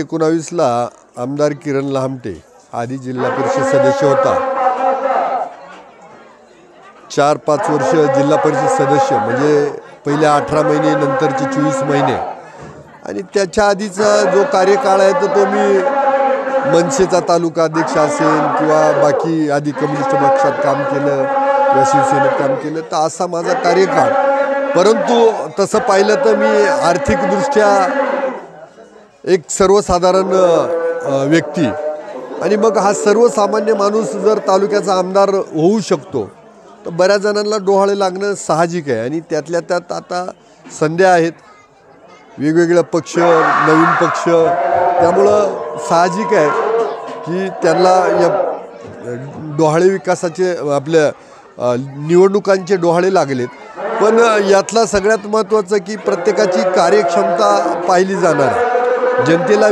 19 आमदार किरण लहामटे आधी जिल्हा परिषद सदस्य होता। 4-5 वर्ष जिल्हा परिषद सदस्य म्हणजे पहिले 18 महिने नंतरचे 24 महिने आणि त्याच्या आधीचा जो कार्यकाळ आहे तो मी मनसेचा तालुका अध्यक्ष असेल किंवा बाकी आधी कम्युनिस्ट पक्षात काम केलं किंवा शिवसेनेत काम केलं तर असा माझा कार्यकाळ। परंतु तसं पाहिलं तर मी आर्थिकदृष्ट्या एक सर्वसाधारण व्यक्ती आणि मग हा सर्वसामान्य माणूस जर तालुक्याचा आमदार होऊ शकतो तर बऱ्याच जणांना डोहाळे लागणं साहजिक आहे आणि त्यातल्या त्यात आता संध्या आहेत, वेगवेगळे पक्ष, नवीन पक्ष, त्यामुळं साहजिक आहे की त्यांना या डोहाळे विकासाचे आपल्या निवडणुकांचे डोहाळे लागलेत। पण यातला सगळ्यात महत्त्वाचं की प्रत्येकाची कार्यक्षमता पाहिली जाणार, जनतेला